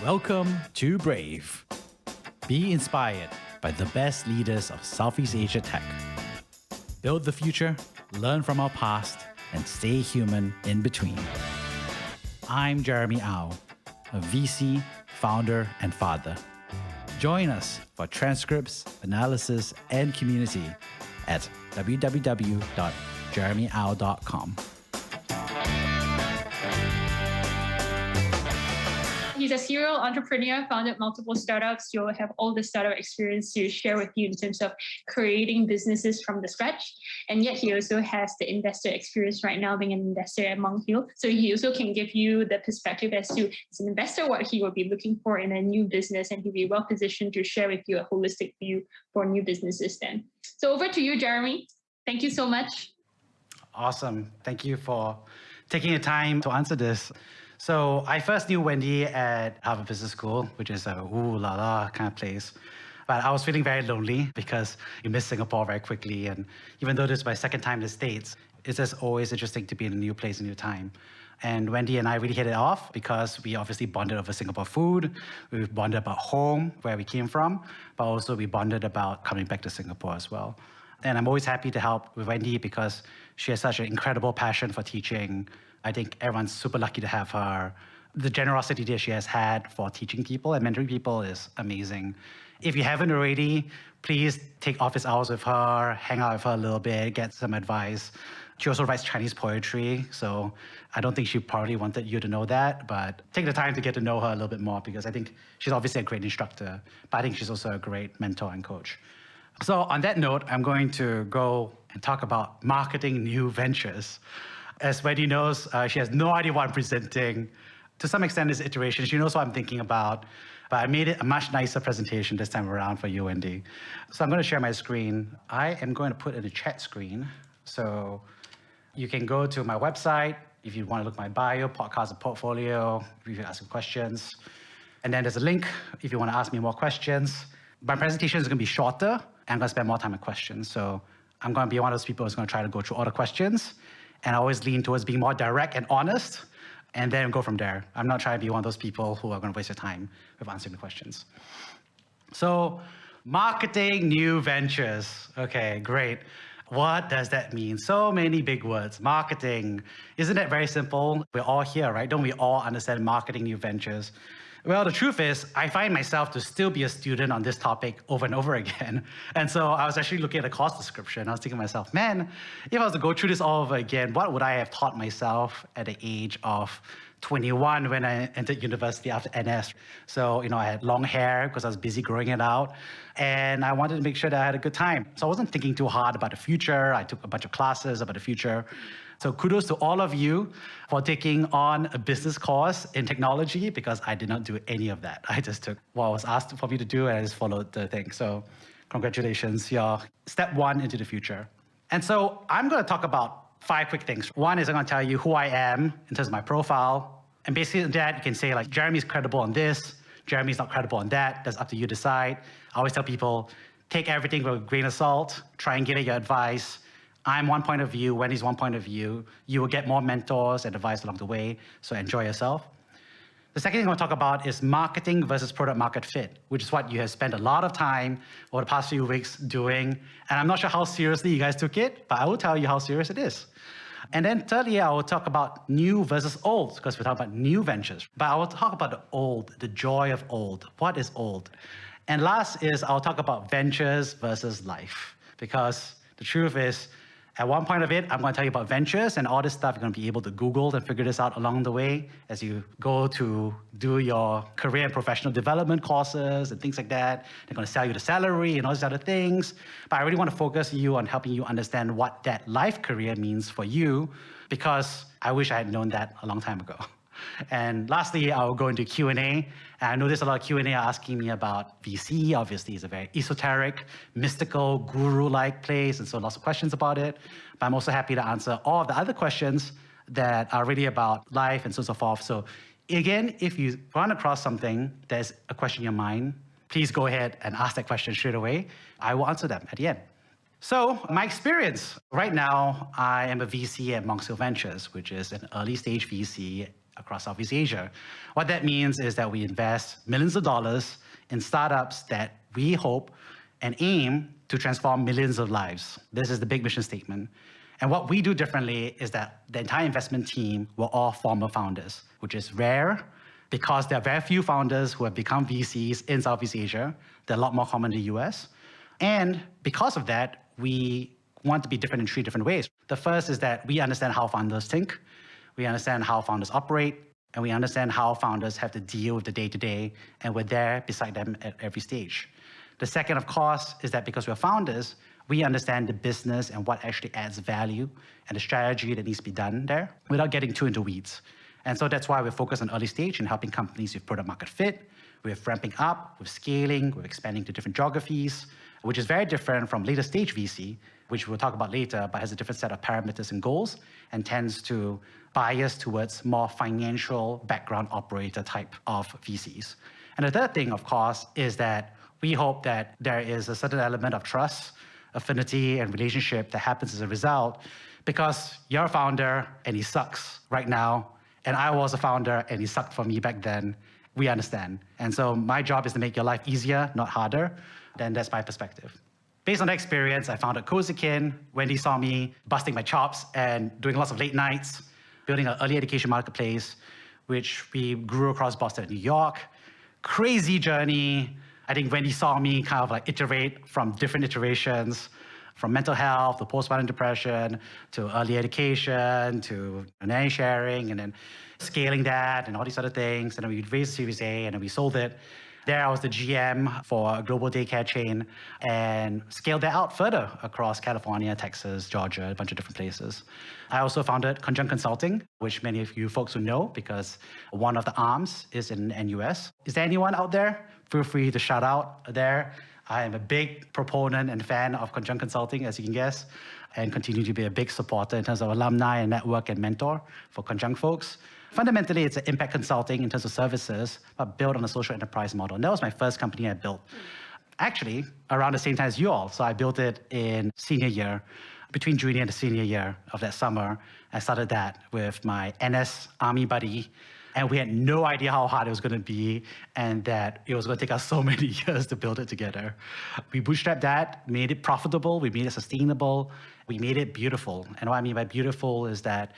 Welcome to Brave. Be inspired by the best leaders of Southeast Asia tech. Build the future, learn from our past, and stay human in between. I'm Jeremy Au, a VC, founder, and father. Join us for transcripts, analysis, and community at www.jeremyau.com. He's a serial entrepreneur, founded multiple startups. You'll have all the startup experience to share with you in terms of creating businesses from the scratch. And yet he also has the investor experience right now, being an investor at Monk Hill. So he also can give you the perspective as to, as an investor, what he will be looking for in a new business, and he'll be well positioned to share with you a holistic view for new businesses then. So over to you, Jeremy. Thank you so much. Awesome. Thank you for taking the time to answer this. So I first knew Wendy at Harvard Business School, which is a ooh la la kind of place. But I was feeling very lonely because you miss Singapore very quickly. And even though this is my second time in the States, it's just always interesting to be in a new place, a new time. And Wendy and I really hit it off because we obviously bonded over Singapore food. We bonded about home, where we came from, but also we bonded about coming back to Singapore as well. And I'm always happy to help with Wendy because she has such an incredible passion for teaching. I think everyone's super lucky to have her. The generosity that she has had for teaching people and mentoring people is amazing. If you haven't already, please take office hours with her, hang out with her a little bit, get some advice. She also writes Chinese poetry, so I don't think she probably wanted you to know that, but take the time to get to know her a little bit more because I think she's obviously a great instructor, but I think she's also a great mentor and coach. So on that note, I'm going to go and talk about marketing new ventures. As Wendy knows, she has no idea what I'm presenting. To some extent, this iteration, she knows what I'm thinking about, but I made it a much nicer presentation this time around for you, Wendy. So I'm going to share my screen. I am going to put in a chat screen. So you can go to my website if you want to look at my bio, podcast, and portfolio, if you ask some questions. And then there's a link if you want to ask me more questions. My presentation is going to be shorter, and I'm going to spend more time on questions. So I'm going to be one of those people who's going to try to go through all the questions. And I always lean towards being more direct and honest, and then go from there. I'm not trying to be one of those people who are going to waste your time with answering the questions. So, marketing new ventures. Okay, great. What does that mean? So many big words. Marketing. Isn't that very simple? We're all here, right? Don't we all understand marketing new ventures? Well, the truth is, I find myself to still be a student on this topic over and over again. And so I was actually looking at the course description. I was thinking to myself, man, if I was to go through this all over again, what would I have taught myself at the age of 21 when I entered university after NS? So, I had long hair because I was busy growing it out. And I wanted to make sure that I had a good time. So I wasn't thinking too hard about the future. I took a bunch of classes about the future. So kudos to all of you for taking on a business course in technology because I did not do any of that. I just took what was asked for me to do and I just followed the thing. So congratulations, you're step one into the future. And so I'm going to talk about 5 quick things. One is I'm going to tell you who I am in terms of my profile. And basically that you can say like, Jeremy's credible on this, Jeremy's not credible on that. That's up to you to decide. I always tell people, take everything with a grain of salt, try and get your advice. I'm one point of view, Wendy's one point of view. You will get more mentors and advice along the way, so enjoy yourself. The second thing I want to talk about is marketing versus product market fit, which is what you have spent a lot of time over the past few weeks doing. And I'm not sure how seriously you guys took it, but I will tell you how serious it is. And then thirdly, I will talk about new versus old, because we're talking about new ventures. But I will talk about the old, the joy of old. What is old? And last is I'll talk about ventures versus life, because the truth is, at one point of it, I'm going to tell you about ventures and all this stuff. You're going to be able to Google and figure this out along the way as you go to do your career and professional development courses and things like that. They're going to sell you the salary and all these other things. But I really want to focus you on helping you understand what that life career means for you, because I wish I had known that a long time ago. And lastly, I'll go into Q&A. And I know there's a lot of Q&A asking me about VC. Obviously, it's a very esoteric, mystical, guru-like place, and so lots of questions about it. But I'm also happy to answer all of the other questions that are really about life and so forth. So again, if you run across something, there's a question in your mind, please go ahead and ask that question straight away. I will answer them at the end. So my experience, right now, I am a VC at Monk Hill Ventures, which is an early stage VC across Southeast Asia. What that means is that we invest millions of dollars in startups that we hope and aim to transform millions of lives. This is the big mission statement. And what we do differently is that the entire investment team were all former founders, which is rare because there are very few founders who have become VCs in Southeast Asia. They're a lot more common in the US. And because of that, we want to be different in three different ways. The first is that we understand how founders think, we understand how founders operate, and we understand how founders have to deal with the day-to-day, and we're there beside them at every stage. The second, of course, is that because we're founders, we understand the business and what actually adds value and the strategy that needs to be done there without getting too into weeds. And so that's why we're focused on early stage and helping companies with product market fit, with ramping up, with scaling, with expanding to different geographies, which is very different from later stage VC, which we'll talk about later, but has a different set of parameters and goals and tends to bias towards more financial background operator type of VCs. And the third thing, of course, is that we hope that there is a certain element of trust, affinity, and relationship that happens as a result, because you're a founder and he sucks right now, and I was a founder and he sucked for me back then. We understand. And so my job is to make your life easier, not harder. Then that's my perspective. Based on that experience, I founded Kozakin. Wendy saw me busting my chops and doing lots of late nights, building an early education marketplace, which we grew across Boston and New York. Crazy journey. I think Wendy saw me kind of like iterate from different iterations, from mental health to postpartum depression to early education to nanny sharing, and then scaling that and all these other things. And then we raised Series A and then we sold it. There I was the GM for a global daycare chain and scaled that out further across California, Texas, Georgia, a bunch of different places. I also founded Conjunct Consulting, which many of you folks will know because one of the arms is in NUS. Is there anyone out there? Feel free to shout out there. I am a big proponent and fan of Conjunct Consulting, as you can guess, and continue to be a big supporter in terms of alumni and network and mentor for Conjunct folks. Fundamentally, it's an impact consulting in terms of services, but built on a social enterprise model. And that was my first company I built. Actually, around the same time as you all. So I built it in senior year, between junior and senior year of that summer. I started that with my NS Army buddy. And we had no idea how hard it was going to be and that it was going to take us so many years to build it together. We bootstrapped that, made it profitable, we made it sustainable, we made it beautiful. And what I mean by beautiful is that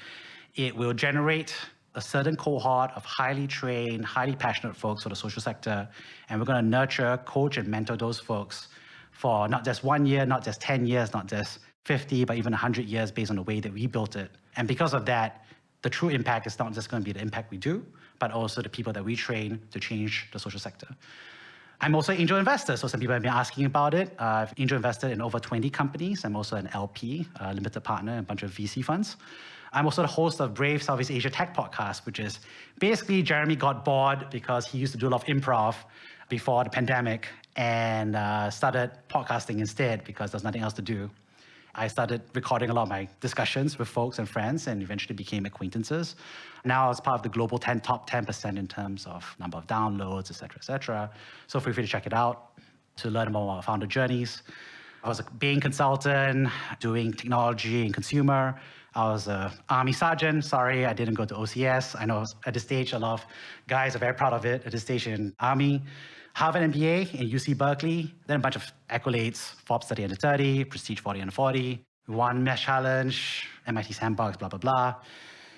it will generate a certain cohort of highly trained, highly passionate folks for the social sector. And we're going to nurture, coach, and mentor those folks for not just 1 year, not just 10 years, not just 50, but even 100 years based on the way that we built it. And because of that, the true impact is not just going to be the impact we do, but also the people that we train to change the social sector. I'm also an angel investor, so some people have been asking about it. I've angel invested in over 20 companies. I'm also an LP, a limited partner, in a bunch of VC funds. I'm also the host of Brave Southeast Asia Tech Podcast, which is basically Jeremy got bored because he used to do a lot of improv before the pandemic and started podcasting instead because there's nothing else to do. I started recording a lot of my discussions with folks and friends and eventually became acquaintances. Now it's part of the global top 10% in terms of number of downloads, et cetera, so feel free to check it out to learn more about founder journeys. I was a Bain consultant doing technology and consumer. I was an Army sergeant. Sorry, I didn't go to OCS. I know at this stage, a lot of guys are very proud of it at this stage in Army. Harvard MBA in UC Berkeley, then a bunch of accolades, Forbes 30 under 30, Prestige 40 under 40, we won Mesh Challenge, MIT Sandbox, blah, blah, blah.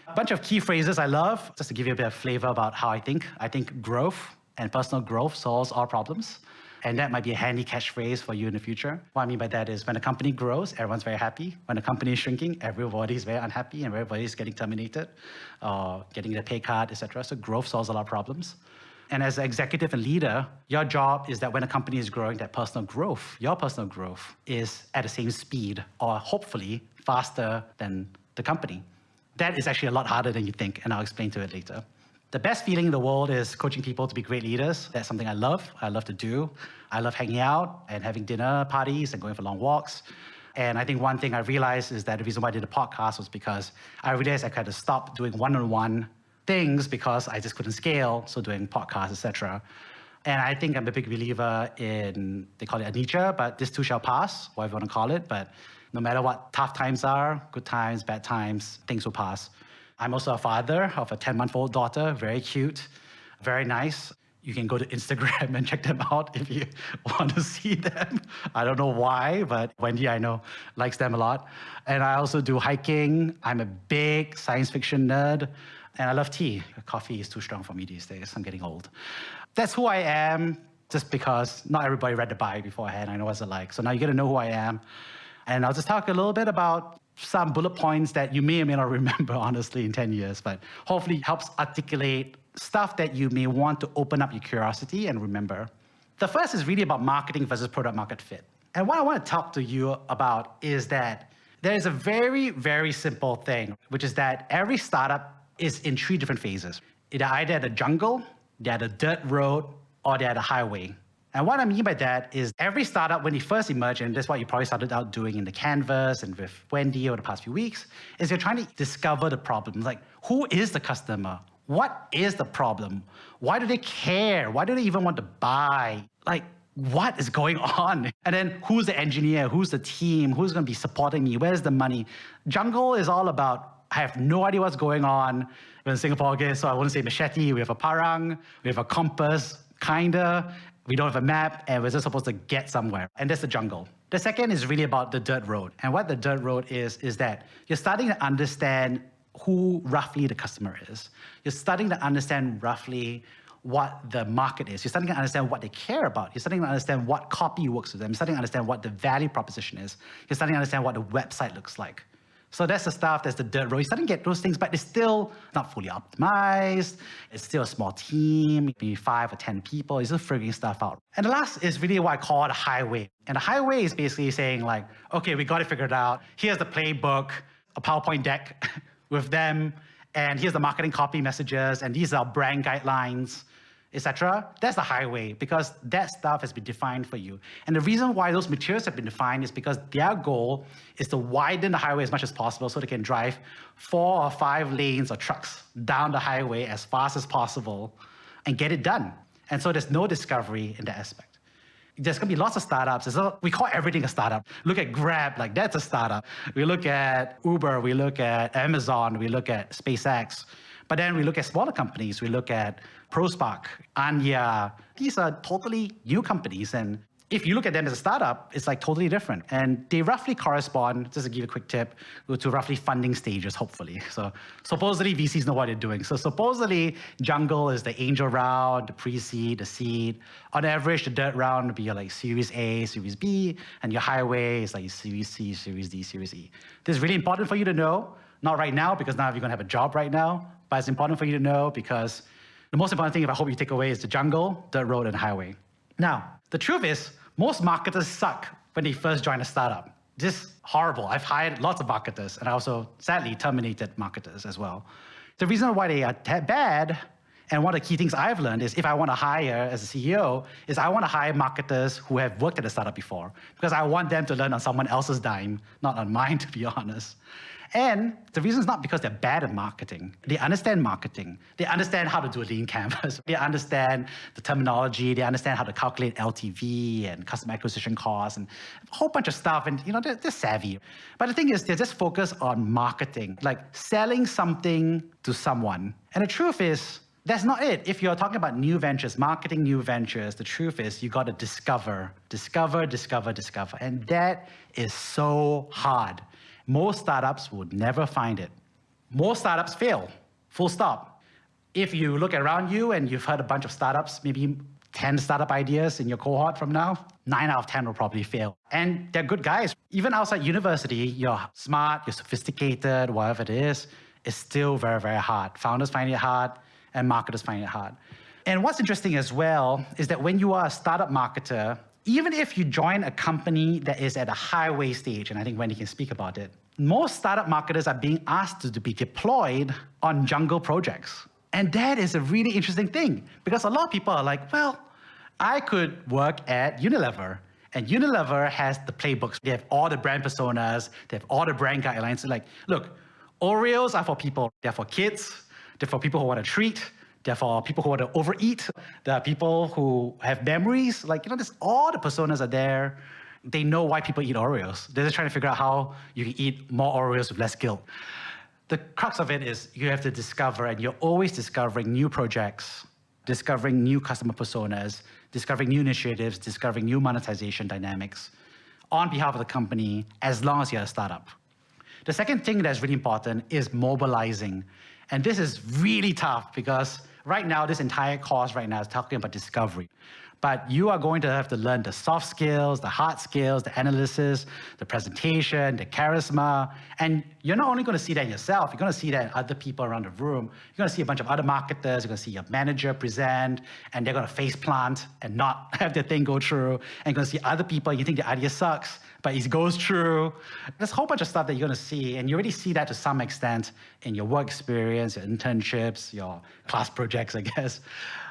A bunch of key phrases I love, just to give you a bit of flavor about how I think. I think growth and personal growth solves all problems. And that might be a handy catchphrase for you in the future. What I mean by that is when a company grows, everyone's very happy. When a company is shrinking, everybody's very unhappy and everybody's getting terminated or getting their pay cut, et cetera. So growth solves a lot of problems. And as an executive and leader, your job is that when a company is growing, that personal growth, your personal growth, is at the same speed or hopefully faster than the company. That is actually a lot harder than you think, and I'll explain to it later. The best feeling in the world is coaching people to be great leaders. That's something I love to do. I love hanging out and having dinner parties and going for long walks. And I think one thing I realized is that the reason why I did a podcast was because I realized I kind of stopped doing one-on-one things because I just couldn't scale, so doing podcasts, etc. And I think I'm a big believer in, they call it anicca, but this too shall pass, whatever you want to call it. But no matter what tough times are, good times, bad times, things will pass. I'm also a father of a 10-month-old daughter, very cute, very nice. You can go to Instagram and check them out if you want to see them. I don't know why, but Wendy, I know, likes them a lot. And I also do hiking. I'm a big science fiction nerd. And I love tea. Coffee is too strong for me these days. I'm getting old. That's who I am, just because not everybody read the bio beforehand. I know what it's like. So now you get to know who I am. And I'll just talk a little bit about some bullet points that you may or may not remember, honestly, in 10 years, but hopefully helps articulate stuff that you may want to open up your curiosity and remember. The first is really about marketing versus product market fit. And what I want to talk to you about is that there is a very, very simple thing, which is that every startup is in 3 different phases. They're either at the jungle, they're at the dirt road, or they're at the highway. And what I mean by that is every startup, when you first emerge, and that's what you probably started out doing in the Canvas and with Wendy over the past few weeks, is you're trying to discover the problem. Like, who is the customer? What is the problem? Why do they care? Why do they even want to buy? Like, what is going on? And then who's the engineer? Who's the team? Who's going to be supporting me? Where's the money? Jungle is all about, I have no idea what's going on. We're in Singapore again, so I won't say machete. We have a parang, we have a compass, kinda. We don't have a map, and we're just supposed to get somewhere. And that's the jungle. The second is really about the dirt road. And what the dirt road is that you're starting to understand who roughly the customer is. You're starting to understand roughly what the market is. You're starting to understand what they care about. You're starting to understand what copy works with them. You're starting to understand what the value proposition is. You're starting to understand what the website looks like. So that's the stuff, that's the dirt road. You're starting to get those things, but it's still not fully optimized. It's still a small team, maybe 5 or 10 people. You're still figuring stuff out. And the last is really what I call the highway. And the highway is basically saying like, okay, we got it figured out. Here's the playbook, a PowerPoint deck with them, and here's the marketing copy messages, and these are brand guidelines, etc. That's the highway, because that stuff has been defined for you. And the reason why those materials have been defined is because their goal is to widen the highway as much as possible so they can drive 4 or 5 lanes of trucks down the highway as fast as possible and get it done. And so there's no discovery in that aspect. There's going to be lots of startups. We call everything a startup. Look at Grab, like that's a startup. We look at Uber, we look at Amazon, we look at SpaceX. But then we look at smaller companies. We look at ProSpark, Anya. These are totally new companies. And if you look at them as a startup, it's like totally different. And they roughly correspond, just to give you a quick tip, to roughly funding stages, hopefully. So supposedly VCs know what they're doing. So supposedly Jungle is the angel round, the pre-seed, the seed. On average, the dirt round would be like Series A, Series B, and your highway is like Series C, Series D, Series E. This is really important for you to know. Not right now, because none of you are going to have a job right now, but it's important for you to know because the most important thing, if I hope you take away, is the jungle, dirt road, and highway. Now, the truth is, most marketers suck when they first join a startup. Just horrible. I've hired lots of marketers, and I also, sadly, terminated marketers as well. The reason why they are bad, and one of the key things I've learned is if I want to hire as a CEO, is I want to hire marketers who have worked at a startup before, because I want them to learn on someone else's dime, not on mine, to be honest. And the reason is not because they're bad at marketing. They understand marketing. They understand how to do a lean canvas. They understand the terminology. They understand how to calculate LTV and customer acquisition costs and a whole bunch of stuff. And they're savvy. But the thing is, they're just focused on marketing, like selling something to someone. And the truth is, that's not it. If you're talking about new ventures, marketing new ventures, the truth is you got to discover. And that is so hard. Most startups would never find it. Most startups fail, full stop. If you look around you and you've heard a bunch of startups, maybe 10 startup ideas in your cohort from now, 9 out of 10 will probably fail. And they're good guys. Even outside university, you're smart, you're sophisticated, whatever it is, it's still very, very hard. Founders find it hard, and marketers find it hard. And what's interesting as well is that when you are a startup marketer, even if you join a company that is at a highway stage, and I think Wendy can speak about it, most startup marketers are being asked to be deployed on jungle projects. And that is a really interesting thing, because a lot of people are like, well, I could work at Unilever. And Unilever has the playbooks. They have all the brand personas. They have all the brand guidelines. So like, look, Oreos are for people. They're for kids. They're for people who want to treat. They're for people who want to overeat. There are people who have memories. Like, all the personas are there. They know why people eat Oreos. They're just trying to figure out how you can eat more Oreos with less guilt. The crux of it is you have to discover, and you're always discovering new projects, discovering new customer personas, discovering new initiatives, discovering new monetization dynamics on behalf of the company, as long as you're a startup. The second thing that's really important is mobilizing. And this is really tough because right now, this entire course right now is talking about discovery. But you are going to have to learn the soft skills, the hard skills, the analysis, the presentation, the charisma. And you're not only going to see that yourself, you're going to see that in other people around the room. You're going to see a bunch of other marketers, you're going to see your manager present, and they're going to face plant and not have their thing go through. And you're going to see other people, you think the idea sucks, but it goes through. There's a whole bunch of stuff that you're going to see, and you already see that to some extent in your work experience, your internships, your class projects, I guess.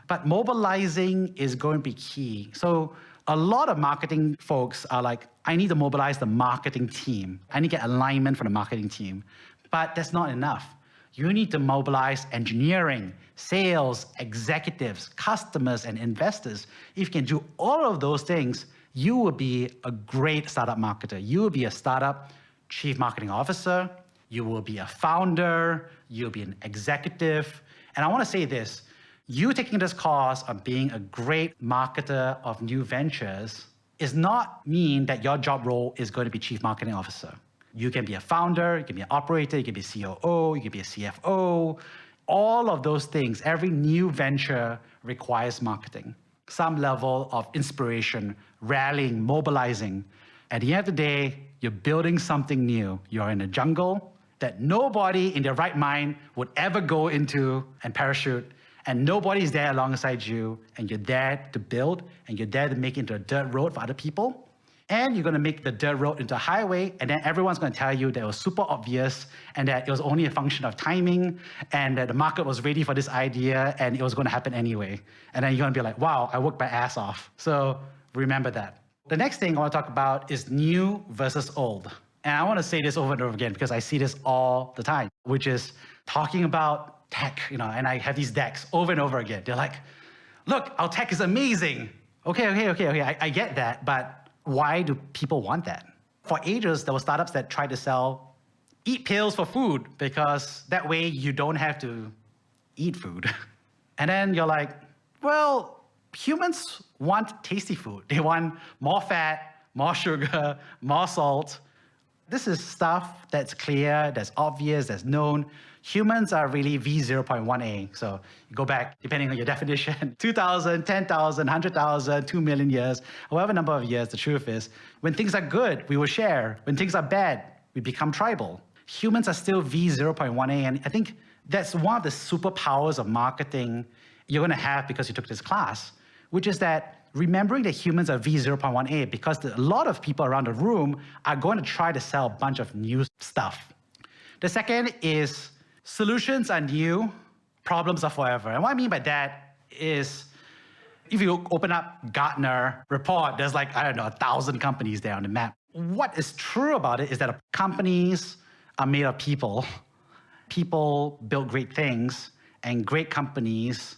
But mobilizing is going to be key. So a lot of marketing folks are like, I need to mobilize the marketing team. I need to get alignment from the marketing team. But that's not enough. You need to mobilize engineering, sales, executives, customers, and investors. If you can do all of those things, you will be a great startup marketer. You will be a startup chief marketing officer. You will be a founder. You'll be an executive. And I want to say this. You taking this course on being a great marketer of new ventures does not mean that your job role is going to be chief marketing officer. You can be a founder, you can be an operator, you can be a COO, you can be a CFO. All of those things, every new venture requires marketing. Some level of inspiration, rallying, mobilizing. At the end of the day, you're building something new. You're in a jungle that nobody in their right mind would ever go into and parachute. And nobody's there alongside you, and you're there to build, and you're there to make it into a dirt road for other people. And you're going to make the dirt road into a highway, and then everyone's going to tell you that it was super obvious, and that it was only a function of timing, and that the market was ready for this idea, and it was going to happen anyway. And then you're going to be like, wow, I worked my ass off. So remember that. The next thing I want to talk about is new versus old. And I want to say this over and over again because I see this all the time, which is talking about tech, and I have these decks over and over again. They're like, look, our tech is amazing. Okay, I get that, but why do people want that? For ages, there were startups that tried to sell eat pills for food because that way you don't have to eat food. And then you're like, well, humans want tasty food. They want more fat, more sugar, more salt. This is stuff that's clear, that's obvious, that's known. Humans are really V0.1a. So you go back, depending on your definition, 2,000, 10,000, 100,000, 2 million years, however number of years, the truth is, when things are good, we will share. When things are bad, we become tribal. Humans are still V0.1a, and I think that's one of the superpowers of marketing you're going to have because you took this class, which is that remembering that humans are V0.1a because a lot of people around the room are going to try to sell a bunch of new stuff. The second is solutions are new, problems are forever. And what I mean by that is if you open up Gartner report, there's like, 1,000 companies there on the map. What is true about it is that companies are made of people. People build great things, and great companies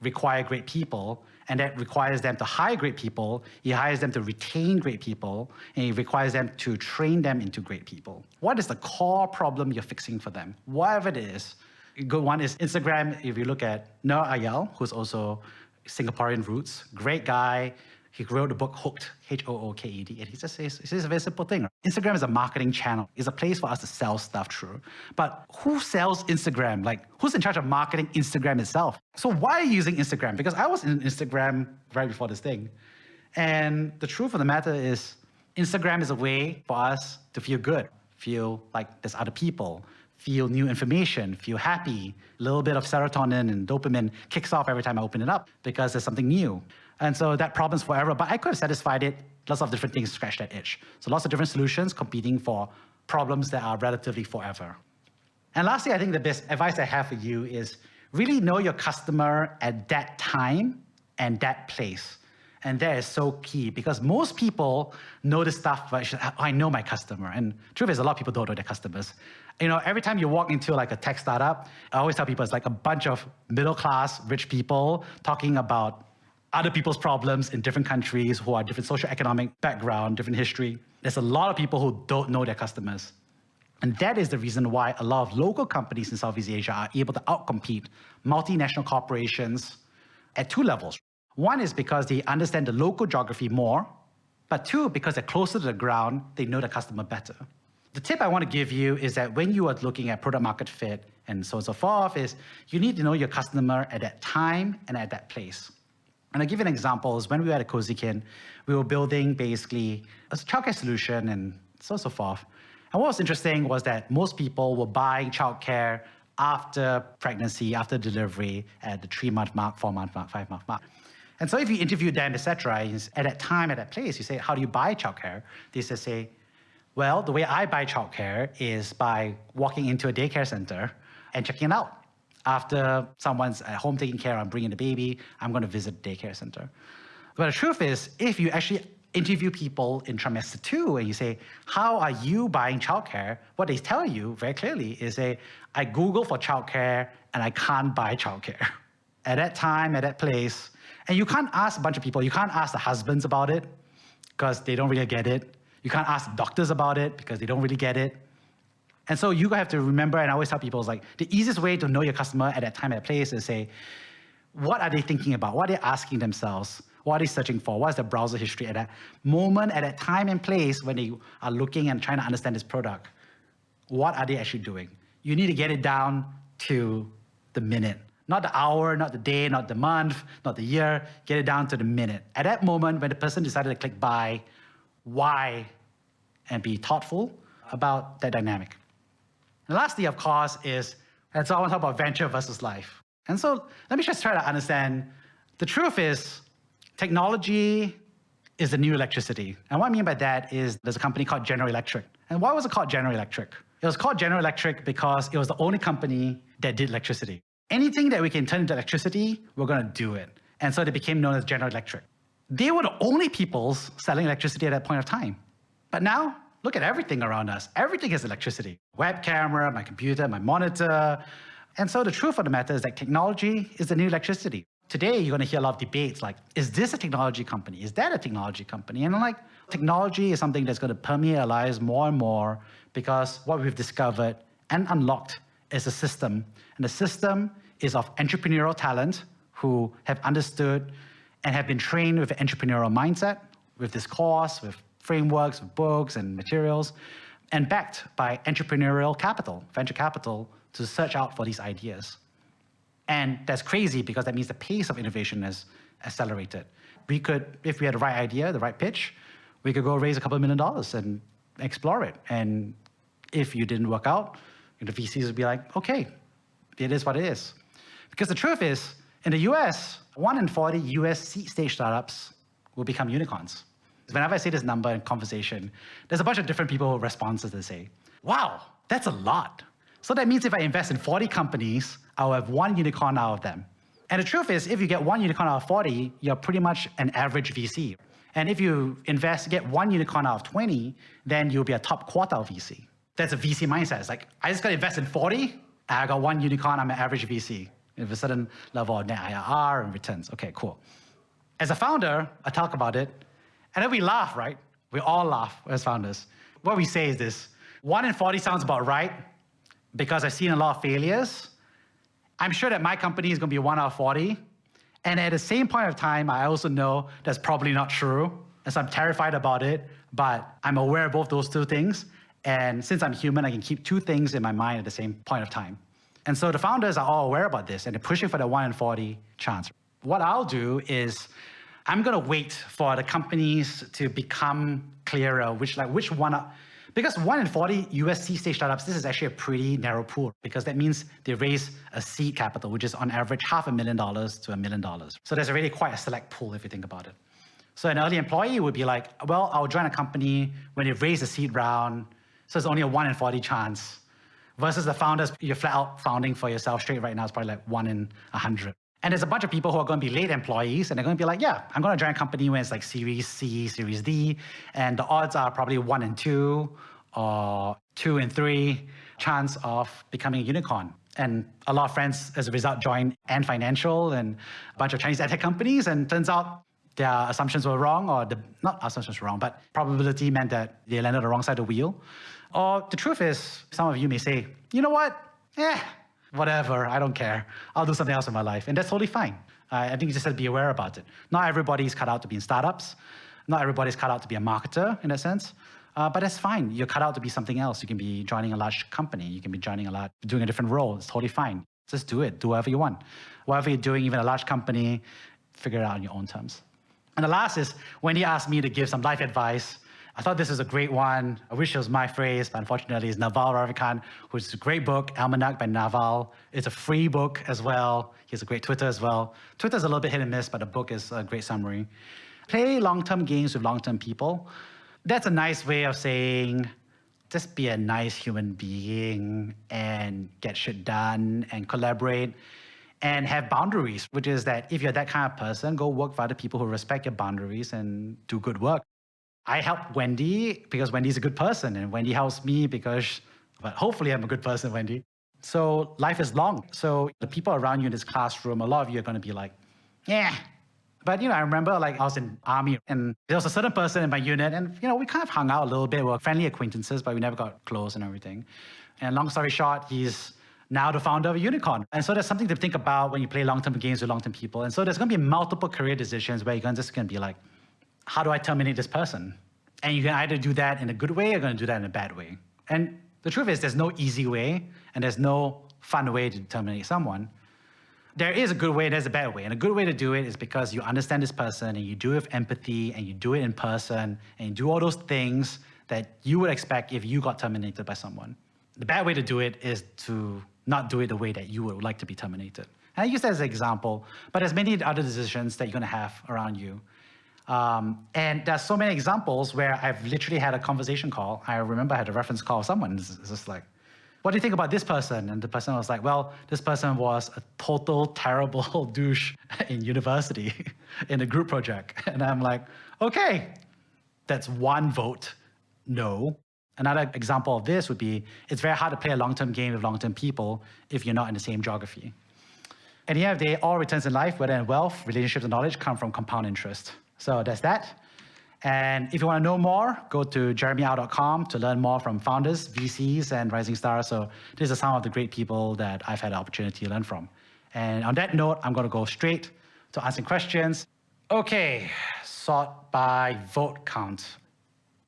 require great people, and that requires them to hire great people. He hires them to retain great people, and he requires them to train them into great people. What is the core problem you're fixing for them? Whatever it is. A good one is Instagram. If you look at Noor Ayal, who's also Singaporean roots, great guy. He wrote the book Hooked, Hooked, and he just says, it's a very simple thing. Instagram is a marketing channel. It's a place for us to sell stuff through. But who sells Instagram? Like, who's in charge of marketing Instagram itself? So why are you using Instagram? Because I was in Instagram right before this thing. And the truth of the matter is, Instagram is a way for us to feel good, feel like there's other people, feel new information, feel happy. A little bit of serotonin and dopamine kicks off every time I open it up because there's something new. And so that problem's forever, but I could have satisfied it. Lots of different things scratch that itch. So lots of different solutions competing for problems that are relatively forever. And lastly, I think the best advice I have for you is really know your customer at that time and that place. And that is so key because most people know this stuff, but I know my customer. And the truth is, a lot of people don't know their customers. Every time you walk into like a tech startup, I always tell people it's like a bunch of middle-class, rich people talking about other people's problems in different countries who are different socioeconomic background, different history. There's a lot of people who don't know their customers. And that is the reason why a lot of local companies in Southeast Asia are able to outcompete multinational corporations at two levels. One is because they understand the local geography more, but two, because they're closer to the ground, they know the customer better. The tip I want to give you is that when you are looking at product market fit and so on and so forth, is you need to know your customer at that time and at that place. And I'll give you an example. Is when we were at Kozikin, we were building basically a childcare solution and so on and so forth. And what was interesting was that most people were buying childcare after pregnancy, after delivery, at the 3-month mark, 4-month mark, 5-month mark. And so if you interview them, etc., at that time, at that place, you say, how do you buy childcare? They just say, well, the way I buy childcare is by walking into a daycare center and checking it out. After someone's at home taking care, I'm bringing the baby, I'm going to visit the daycare center. But the truth is, if you actually interview people in trimester 2 and you say, how are you buying childcare? What they tell you very clearly is I Google for childcare and I can't buy childcare. At that time, at that place, and you can't ask a bunch of people, you can't ask the husbands about it because they don't really get it. You can't ask the doctors about it because they don't really get it. And so you have to remember, and I always tell people, it's like the easiest way to know your customer at that time, at that place is say, what are they thinking about? What are they asking themselves? What are they searching for? What is their browser history at that moment, at that time and place when they are looking and trying to understand this product? What are they actually doing? You need to get it down to the minute. Not the hour, not the day, not the month, not the year. Get it down to the minute. At that moment, when the person decided to click buy, why? And be thoughtful about that dynamic. And lastly, of course, and so I want to talk about venture versus life. And so let me just try to understand, the truth is, technology is the new electricity. And what I mean by that is there's a company called General Electric. And why was it called General Electric? It was called General Electric because it was the only company that did electricity. Anything that we can turn into electricity, we're going to do it. And so they became known as General Electric. They were the only people selling electricity at that point of time. But now, look at everything around us. Everything is electricity. Web camera, my computer, my monitor. And so the truth of the matter is that technology is the new electricity. Today, you're going to hear a lot of debates like, is this a technology company? Is that a technology company? And I'm like, technology is something that's going to permeate our lives more and more because what we've discovered and unlocked is a system. And the system is of entrepreneurial talent who have understood and have been trained with an entrepreneurial mindset, with this course, with frameworks, with books and materials, and backed by entrepreneurial capital, venture capital, to search out for these ideas. And that's crazy because that means the pace of innovation has accelerated. We could, if we had the right idea, the right pitch, we could go raise a couple of $1 million and explore it. And if you didn't work out, the VCs would be like, okay, it is what it is. Because the truth is, in the US, 1 in 40 US seed stage startups will become unicorns. Whenever I say this number in conversation, there's a bunch of different people responses that say, wow, that's a lot. So that means if I invest in 40 companies, I'll have 1 unicorn out of them. And the truth is, if you get 1 unicorn out of 40, you're pretty much an average VC. And if you get 1 unicorn out of 20, then you'll be a top quartile VC. That's a VC mindset. It's like, I just got to invest in 40, I got 1 unicorn, I'm an average VC. With a certain level of net IRR and returns. Okay, cool. As a founder, I talk about it, and then we laugh, right? We all laugh as founders. What we say is this: 1 in 40 sounds about right, because I've seen a lot of failures. I'm sure that my company is going to be 1 out of 40. And at the same point of time, I also know that's probably not true. And so I'm terrified about it, but I'm aware of both those two things. And since I'm human, I can keep 2 things in my mind at the same point of time. And so the founders are all aware about this, and they're pushing for the 1 in 40 chance. What I'll do is I'm going to wait for the companies to become clearer, which one are, because 1 in 40 US seed stage startups, this is actually a pretty narrow pool, because that means they raise a seed capital, which is on average $500,000 to $1 million. So there's already quite a select pool if you think about it. So an early employee would be like, well, I'll join a company when they've raised a seed round, so it's only a 1 in 40 chance. Versus the founders, you're flat out founding for yourself straight right now, it's probably like 1 in 100. And there's a bunch of people who are going to be late employees, and they're going to be like, yeah, I'm going to join a company when it's like Series C, Series D, and the odds are probably 1 in 2 or 2 in 3 chance of becoming a unicorn. And a lot of friends, as a result, join Ant Financial and a bunch of Chinese tech companies, and turns out their assumptions were wrong, or not assumptions were wrong, but probability meant that they landed on the wrong side of the wheel. Or the truth is, some of you may say, you know what? Whatever, I don't care. I'll do something else in my life. And that's totally fine. I think you just have to be aware about it. Not everybody's cut out to be in startups. Not everybody's cut out to be a marketer in that sense. But that's fine. You're cut out to be something else. You can be joining a large company. You can be doing a different role. It's totally fine. Just do it. Do whatever you want. Whatever you're doing, even a large company, figure it out on your own terms. And the last is, Wendy asked me to give some life advice. I thought this was a great one. I wish it was my phrase, but unfortunately it's Naval Ravikant, which is a great book, Almanac by Naval. It's a free book as well. He has a great Twitter as well. Twitter's a little bit hit and miss, but the book is a great summary. Play long-term games with long-term people. That's a nice way of saying, just be a nice human being and get shit done and collaborate and have boundaries, which is that if you're that kind of person, go work for other people who respect your boundaries and do good work. I help Wendy because Wendy's a good person, and Wendy helps me because, but hopefully I'm a good person, Wendy. So life is long. So the people around you in this classroom, a lot of you are going to be like, yeah. But, I remember like I was in army and there was a certain person in my unit and, we kind of hung out a little bit. We were friendly acquaintances, but we never got close and everything. And long story short, he's now the founder of a unicorn. And so there's something to think about when you play long-term games with long-term people. And so there's going to be multiple career decisions where you're just going to be like, how do I terminate this person? And you can either do that in a good way or you're going to do that in a bad way. And the truth is there's no easy way and there's no fun way to terminate someone. There is a good way and there's a bad way. And a good way to do it is because you understand this person and you do it with empathy and you do it in person and you do all those things that you would expect if you got terminated by someone. The bad way to do it is to not do it the way that you would like to be terminated. And I use that as an example, but there's many other decisions that you're going to have around you. And there's so many examples where I've literally had a conversation call. I remember I had a reference call with someone. It's just like, what do you think about this person? And the person was like, well, this person was a total terrible douche in university in a group project. And I'm like, okay, that's one vote, no. Another example of this would be, it's very hard to play a long-term game with long-term people if you're not in the same geography. At the end of the day, all returns in life, whether in wealth, relationships, and knowledge, come from compound interest. So that's that. And if you want to know more, go to jeremyau.com to learn more from founders, VCs, and rising stars. So these are some of the great people that I've had the opportunity to learn from. And on that note, I'm going to go straight to answering questions. Okay, sort by vote count.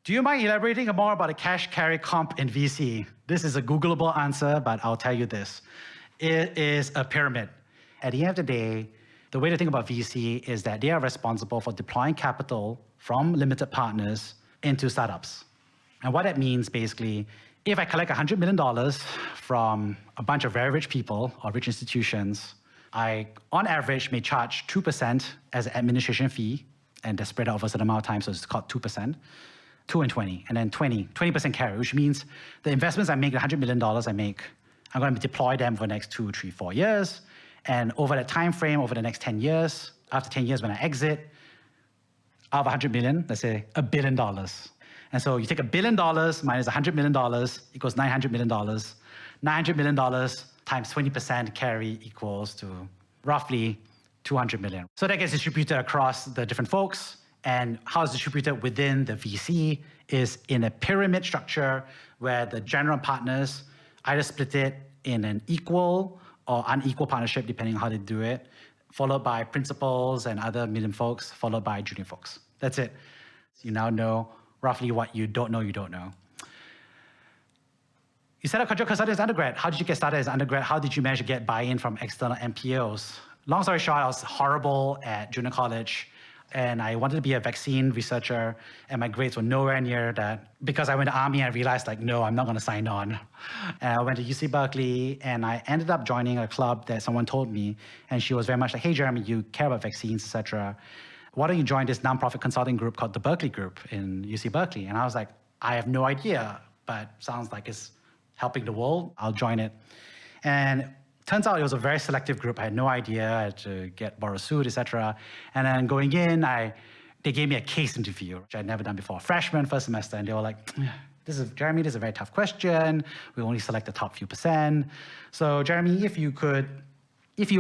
Do you mind elaborating more about the cash carry comp in VC? This is a Googleable answer, but I'll tell you this. It is a pyramid. At the end of the day, the way to think about VC is that they are responsible for deploying capital from limited partners into startups. And what that means, basically, if I collect $100 million from a bunch of very rich people or rich institutions, I, on average, may charge 2% as an administration fee, and that's spread out over a certain amount of time, so it's called 2%, 2 and 20, and then 20% carry, which means the investments I make, the $100 million I make, I'm going to deploy them for the next 2, 3, 4 years. And over that time frame, over the next 10 years, after 10 years when I exit, out of 100 million, let's say $1 billion. And so you take $1 billion minus $100 million equals $900 million. $900 million times 20% carry equals to roughly 200 million. So that gets distributed across the different folks. And how it's distributed within the VC is in a pyramid structure where the general partners either split it in an equal or unequal partnership, depending on how they do it, followed by principals and other medium folks, followed by junior folks. That's it. You now know roughly what you don't know. You set up Control Consulting as undergrad. How did you get started as undergrad? How did you manage to get buy-in from external MPOs? Long story short, I was horrible at junior college, and I wanted to be a vaccine researcher, and my grades were nowhere near that. Because I went to Army, I realized, like, no, I'm not going to sign on. And I went to UC Berkeley, and I ended up joining a club that someone told me, and she was very much like, hey, Jeremy, you care about vaccines, etc. Why don't you join this nonprofit consulting group called the Berkeley Group in UC Berkeley? And I was like, I have no idea, but sounds like it's helping the world. I'll join it. And turns out it was a very selective group. I had no idea. I had to borrow a suit, etc. And then going in, they gave me a case interview, which I'd never done before. Freshman, first semester, and they were like, Jeremy, this is a very tough question. We only select the top few percent. So Jeremy, if you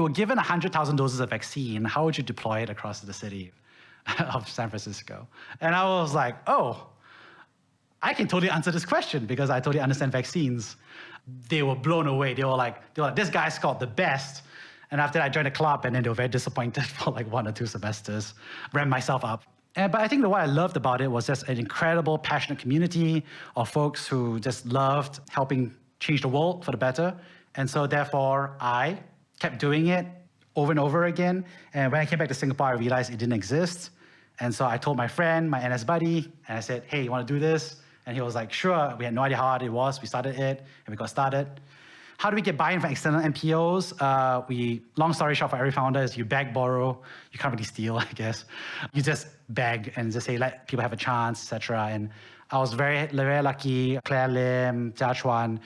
were given 100,000 doses of vaccine, how would you deploy it across the city? of San Francisco. And I was like, oh, I can totally answer this question because I totally understand vaccines. They were blown away. They were like, this guy scored the best. And after that, I joined the club, and then they were very disappointed for like 1 or 2 semesters, ramped myself up. But I think what I loved about it was just an incredible, passionate community of folks who just loved helping change the world for the better. And so therefore, I kept doing it over and over again. And when I came back to Singapore, I realized it didn't exist. And so I told my friend, my NS buddy, and I said, hey, you want to do this? And he was like, sure. We had no idea how hard it was. We started it, and we got started. How do we get buy-in from external NPOs? Long story short for every founder is you beg, borrow. You can't really steal, I guess. You just beg and just say, let people have a chance, etc. And I was very, very lucky. Claire Lim, Jia Chuan.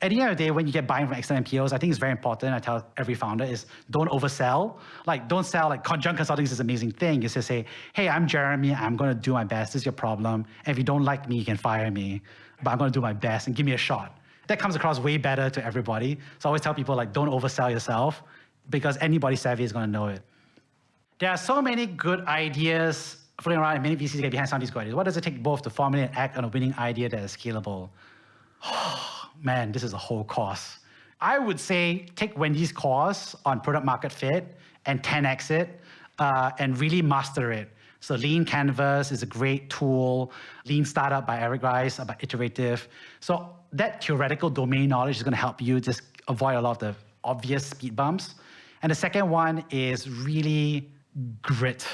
At the end of the day, when you get buy-in from external NPOs, I think it's very important. I tell every founder is don't oversell. Like, don't sell like conjunct consulting is this amazing thing. You just say, hey, I'm Jeremy. I'm going to do my best. This is your problem. And if you don't like me, you can fire me. But I'm going to do my best and give me a shot. That comes across way better to everybody. So I always tell people, like, don't oversell yourself because anybody savvy is going to know it. There are so many good ideas floating around, and many VCs get behind some of these good ideas. What does it take both to formulate and act on a winning idea that is scalable? Man, this is a whole course. I would say take Wendy's course on product market fit and 10x it and really master it. So Lean Canvas is a great tool. Lean Startup by Eric Rice, about iterative. So that theoretical domain knowledge is going to help you just avoid a lot of the obvious speed bumps. And the second one is really grit,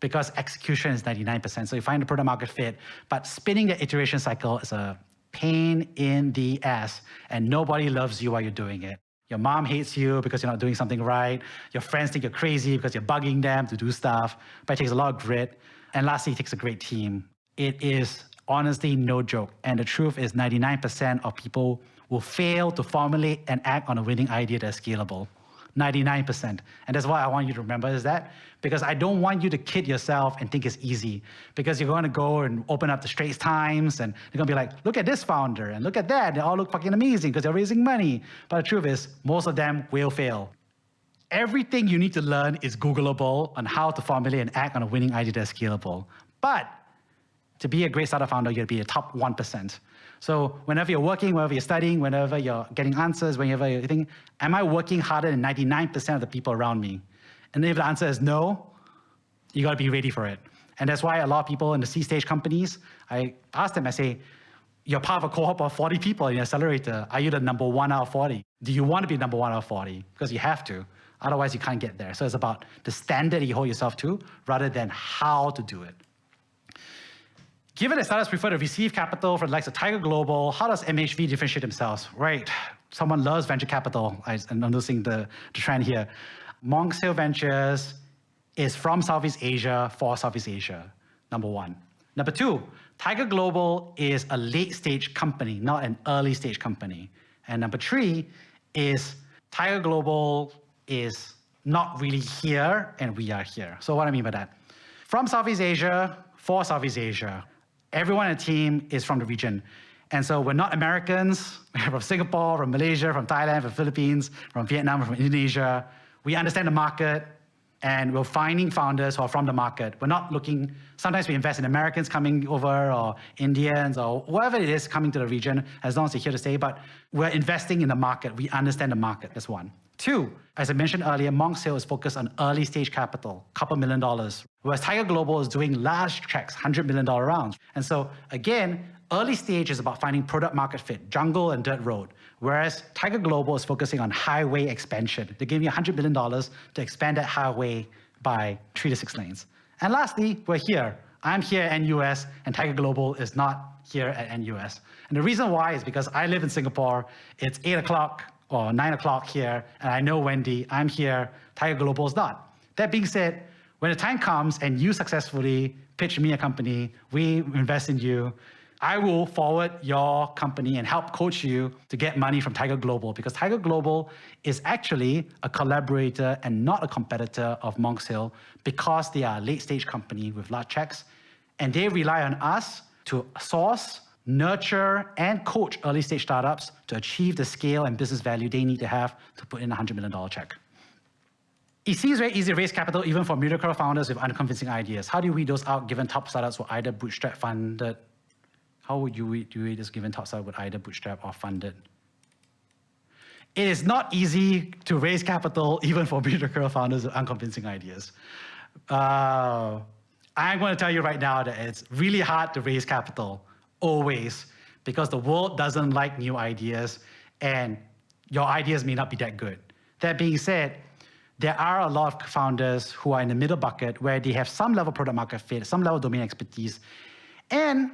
because execution is 99%. So you find the product market fit, but spinning the iteration cycle is a pain in the ass, and nobody loves you while you're doing it. Your mom hates you because you're not doing something right. Your friends think you're crazy because you're bugging them to do stuff, but it takes a lot of grit. And lastly, it takes a great team. It is honestly no joke. And the truth is 99% of people will fail to formulate and act on a winning idea that's scalable. 99%. And that's what I want you to remember is that, because I don't want you to kid yourself and think it's easy, because you're going to go and open up the Straits Times and they're going to be like, look at this founder and look at that. They all look fucking amazing because they're raising money. But the truth is, most of them will fail. Everything you need to learn is Googleable on how to formulate and act on a winning idea that's scalable. But to be a great startup founder, you have to be a top 1%. So whenever you're working, whenever you're studying, whenever you're getting answers, whenever you're thinking, am I working harder than 99% of the people around me? And if the answer is no, you got to be ready for it. And that's why a lot of people in the C-stage companies, I ask them, I say, you're part of a cohort of 40 people in your accelerator. Are you the number 1 out of 40? Do you want to be number 1 out of 40? Because you have to. Otherwise, you can't get there. So it's about the standard you hold yourself to rather than how to do it. Given that startups prefer to receive capital from the likes of Tiger Global, how does MHV differentiate themselves? Right, someone loves venture capital. I'm noticing the trend here. Monk Hill Ventures is from Southeast Asia for Southeast Asia, number 1. Number 2, Tiger Global is a late-stage company, not an early-stage company. And number 3 is Tiger Global is not really here, and we are here. So what I mean by that? From Southeast Asia, for Southeast Asia. Everyone in the team is from the region. And so we're not Americans. We're from Singapore, from Malaysia, from Thailand, from Philippines, from Vietnam, from Indonesia. We understand the market, and we're finding founders who are from the market. We're not looking, sometimes we invest in Americans coming over, or Indians, or whatever it is coming to the region, as long as they're here to stay, but we're investing in the market. We understand the market, that's 1. 2, as I mentioned earlier, Monk Hill is focused on early stage capital, $2 million, whereas Tiger Global is doing large checks, $100 million rounds. And so again, early stage is about finding product market fit, jungle and dirt road, whereas Tiger Global is focusing on highway expansion. They're giving you $100 million to expand that highway by 3 to 6 lanes. And lastly, we're here. I'm here at NUS, and Tiger Global is not here at NUS. And the reason why is because I live in Singapore. It's 8 o'clock or 9 o'clock here, and I know Wendy, I'm here, Tiger Global is not. That being said, when the time comes and you successfully pitch me a company, we invest in you, I will forward your company and help coach you to get money from Tiger Global, because Tiger Global is actually a collaborator and not a competitor of Monk Hill, because they are a late-stage company with large checks, and they rely on us to source, nurture, and coach early-stage startups to achieve the scale and business value they need to have to put in a $100 million check. It seems very easy to raise capital even for mediocre founders with unconvincing ideas. How do you weed those out given top startups were either bootstrap funded? How would you weed this given top startup would either bootstrap or funded? It is not easy to raise capital even for mediocre founders with unconvincing ideas. I'm going to tell you right now that it's really hard to raise capital, always, because the world doesn't like new ideas and your ideas may not be that good. That being said, there are a lot of founders who are in the middle bucket where they have some level of product market fit, some level of domain expertise. And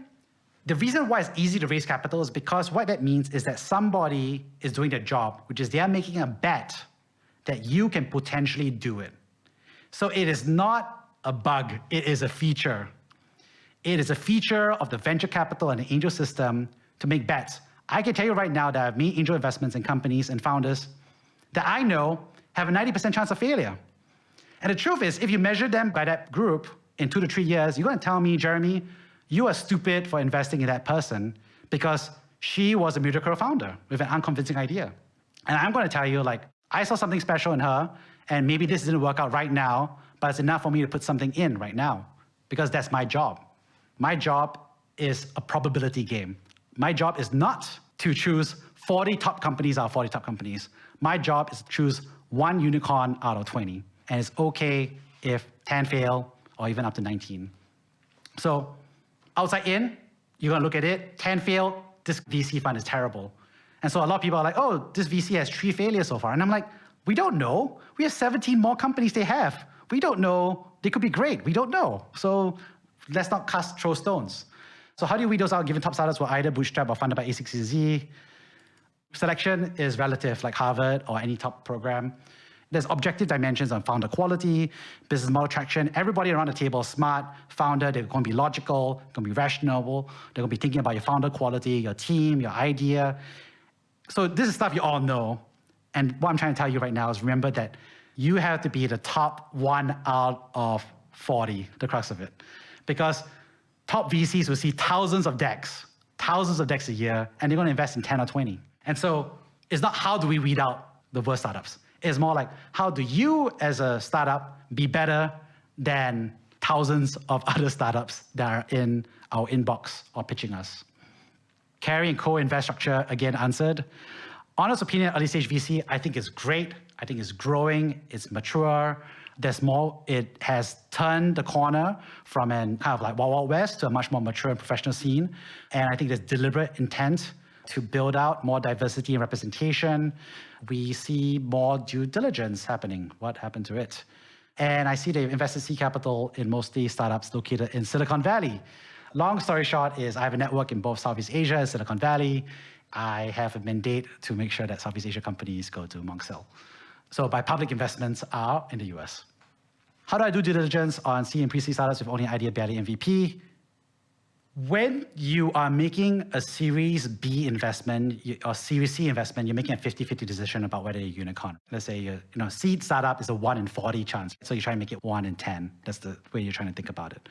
the reason why it's easy to raise capital is because what that means is that somebody is doing their job, which is they are making a bet that you can potentially do it. So it is not a bug, it is a feature. It is a feature of the venture capital and the angel system to make bets. I can tell you right now that I've made angel investments in companies and founders that I know have a 90% chance of failure. And the truth is, if you measure them by that group in 2 to 3 years, you're going to tell me, Jeremy, you are stupid for investing in that person because she was a mediocre founder with an unconvincing idea. And I'm going to tell you, like, I saw something special in her, and maybe this didn't work out right now, but it's enough for me to put something in right now because that's my job. My job is a probability game. My job is not to choose 40 top companies out of 40 top companies. My job is to choose 1 unicorn out of 20. And it's okay if 10 fail or even up to 19. So outside in, you're going to look at it, 10 fail, this VC fund is terrible. And so a lot of people are like, oh, this VC has 3 failures so far. And I'm like, we don't know. We have 17 more companies they have. We don't know. They could be great. We don't know. So let's not throw stones. So how do you weed those out given top startups were either bootstrapped or funded by A16Z? Selection is relative, like Harvard or any top program. There's objective dimensions on founder quality, business model traction. Everybody around the table is smart. Founder, they're going to be logical, going to be rational. They're going to be thinking about your founder quality, your team, your idea. So this is stuff you all know. And what I'm trying to tell you right now is remember that you have to be the top 1 out of 40, the crux of it. Because top VCs will see thousands of decks a year, and they're going to invest in 10 or 20. And so it's not how do we weed out the worst startups. It's more like how do you as a startup be better than thousands of other startups that are in our inbox or pitching us. Carry and co-invest structure, again, answered. Honest opinion, early stage VC, I think is great. I think it's growing, it's mature. There's more, it has turned the corner from an kind of like Wild Wild West to a much more mature and professional scene. And I think there's deliberate intent to build out more diversity and representation. We see more due diligence happening. What happened to it? And I see they've invested seed capital in mostly startups located in Silicon Valley. Long story short is I have a network in both Southeast Asia and Silicon Valley. I have a mandate to make sure that Southeast Asia companies go to Monk Hill. So by public investments are in the US. How do I do due diligence on seed and pre-seed startups with only idea, barely MVP? When you are making a Series B investment or Series C investment, you're making a 50-50 decision about whether you're a unicorn. Let's say seed startup is a 1 in 40 chance. So you try to make it 1 in 10. That's the way you're trying to think about it.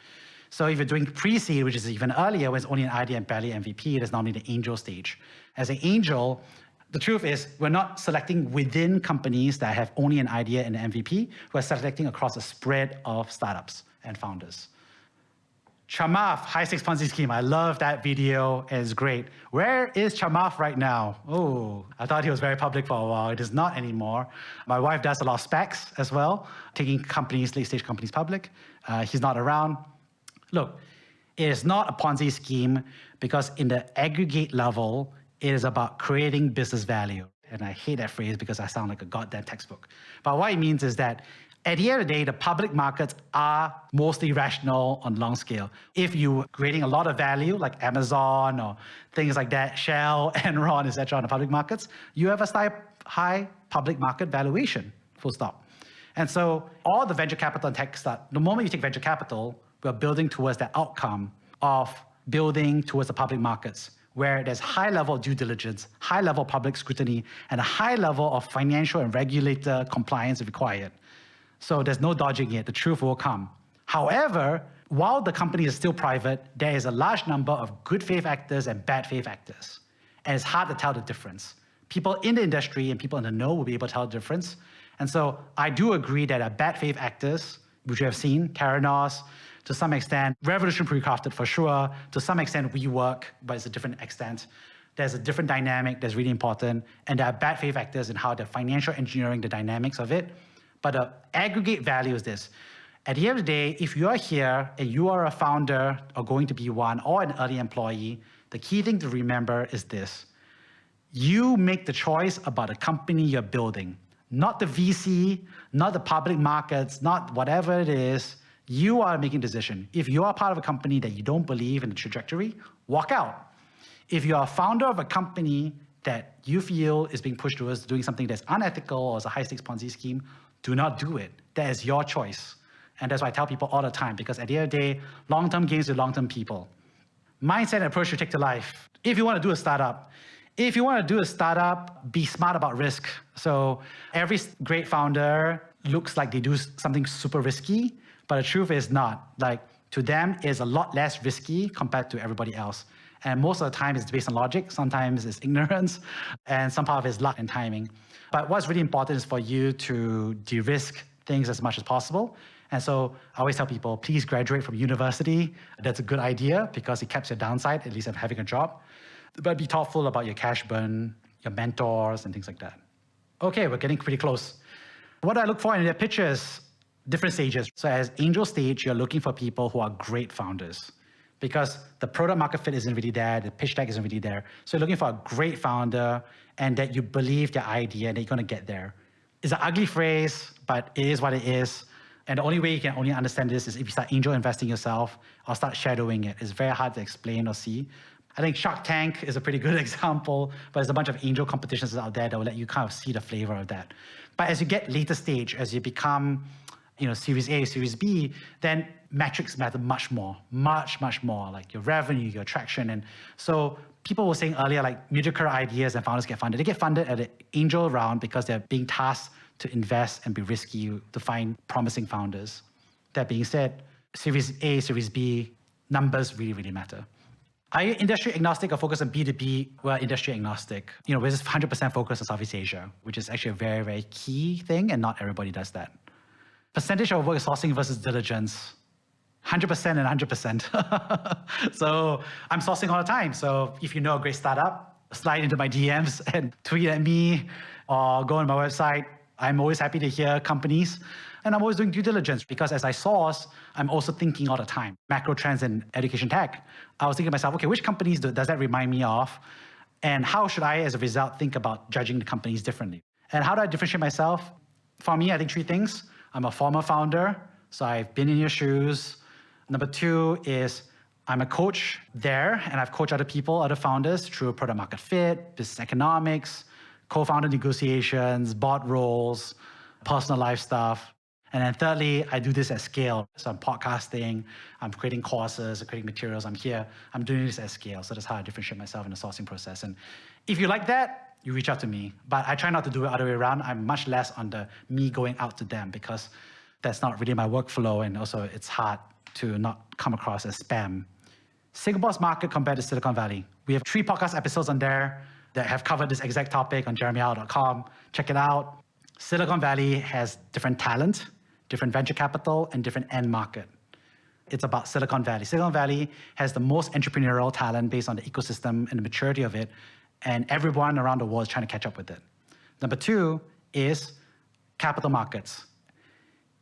So if you're doing pre-seed, which is even earlier, when it's only an idea and barely MVP, it is normally the angel stage. As an angel, the truth is we're not selecting within companies that have only an idea and an MVP. We're selecting across a spread of startups and founders. Chamath, high stakes Ponzi scheme. I love that video. It's great. Where is Chamath right now? Oh, I thought he was very public for a while. It is not anymore. My wife does a lot of specs as well, taking companies, late stage companies public. He's not around. Look, it is not a Ponzi scheme because in the aggregate level, it is about creating business value. And I hate that phrase because I sound like a goddamn textbook. But what it means is that at the end of the day, the public markets are mostly rational on long scale. If you're creating a lot of value, like Amazon or things like that, Shell, Enron, et cetera, on the public markets, you have a high public market valuation, full stop. And so all the venture capital and tech stuff, the moment you take venture capital, we're building towards that outcome of building towards the public markets, where there's high level of due diligence, high level of public scrutiny, and a high level of financial and regulator compliance required. So there's no dodging it. The truth will come. However, while the company is still private, there is a large number of good faith actors and bad faith actors. And it's hard to tell the difference. People in the industry and people in the know will be able to tell the difference. And so I do agree that bad faith actors, which we have seen, Theranos, to some extent, Revolution Precrafted for sure, to some extent WeWork, but it's a different extent. There's a different dynamic that's really important, and there are bad faith actors in how they're financial engineering the dynamics of it. But the aggregate value is this. At the end of the day, if you are here and you are a founder or going to be one or an early employee, the key thing to remember is this. You make the choice about the company you're building, not the VC, not the public markets, not whatever it is. You are making a decision. If you are part of a company that you don't believe in the trajectory, walk out. If you're a founder of a company that you feel is being pushed towards doing something that's unethical or is a high-stakes Ponzi scheme, do not do it. That is your choice. And that's why I tell people all the time, because at the end of the day, long-term gains with long-term people. Mindset and approach you take to life. If you want to do a startup, be smart about risk. So every great founder looks like they do something super risky, but the truth is not. Like, to them, it's a lot less risky compared to everybody else. And most of the time, it's based on logic. Sometimes it's ignorance, and some part of it is luck and timing. But what's really important is for you to de-risk things as much as possible. And so I always tell people, please graduate from university. That's a good idea because it caps your downside, at least of having a job. But be thoughtful about your cash burn, your mentors, and things like that. Okay, we're getting pretty close. What I look for in their pitches, different stages. So as angel stage, you're looking for people who are great founders because the product market fit isn't really there, the pitch deck isn't really there. So you're looking for a great founder and that you believe their idea and that you're gonna get there. It's an ugly phrase, but it is what it is. And the only way you can only understand this is if you start angel investing yourself or start shadowing it. It's very hard to explain or see. I think Shark Tank is a pretty good example, but there's a bunch of angel competitions out there that will let you kind of see the flavor of that. But as you get later stage, as you become, Series A, Series B, then metrics matter much more, much more, like your revenue, your traction. And so people were saying earlier, like mediocre ideas and founders get funded. They get funded at the angel round because they're being tasked to invest and be risky to find promising founders. That being said, Series A, Series B, numbers really, really matter. Are you industry agnostic or focused on B2B? Well, industry agnostic. We're just 100% focused on Southeast Asia, which is actually a very, very key thing, and not everybody does that. Percentage of work is sourcing versus diligence. 100% and 100%. So I'm sourcing all the time. So if you know a great startup, slide into my DMs and tweet at me or go on my website. I'm always happy to hear companies. And I'm always doing due diligence because as I source, I'm also thinking all the time. Macro trends in education tech. I was thinking to myself, okay, which companies does that remind me of? And how should I, as a result, think about judging the companies differently? And how do I differentiate myself? For me, I think 3 things. I'm a former founder, so I've been in your shoes. Number 2 is I'm a coach there, and I've coached other people, other founders through product market fit, business economics, co-founder negotiations, board roles, personal life stuff. And then thirdly, I do this at scale. So I'm podcasting, I'm creating courses, I'm creating materials, I'm here, I'm doing this at scale. So that's how I differentiate myself in the sourcing process. And if you like that, you reach out to me. But I try not to do it the other way around. I'm much less on the me going out to them because that's not really my workflow. And also it's hard to not come across as spam. Singapore's market compared to Silicon Valley. We have 3 podcast episodes on there that have covered this exact topic on jeremyhow.com. Check it out. Silicon Valley has different talent, different venture capital, and different end market. It's about Silicon Valley. Silicon Valley has the most entrepreneurial talent based on the ecosystem and the maturity of it, and everyone around the world is trying to catch up with it. Number 2 is capital markets.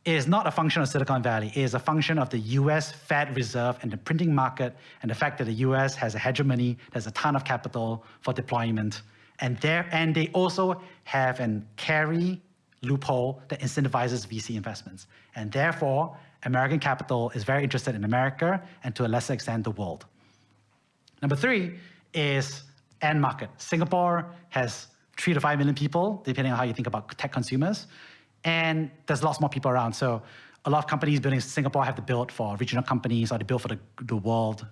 It is not a function of Silicon Valley. It is a function of the US Fed Reserve and the printing market and the fact that the US has a hegemony, there's a ton of capital for deployment. And they also have a carry loophole that incentivizes VC investments. And therefore, American capital is very interested in America and to a lesser extent, the world. Number 3 is end market. Singapore has 3 to 5 million people, depending on how you think about tech consumers. And there's lots more people around. So a lot of companies building in Singapore have to build for regional companies or they build for the world.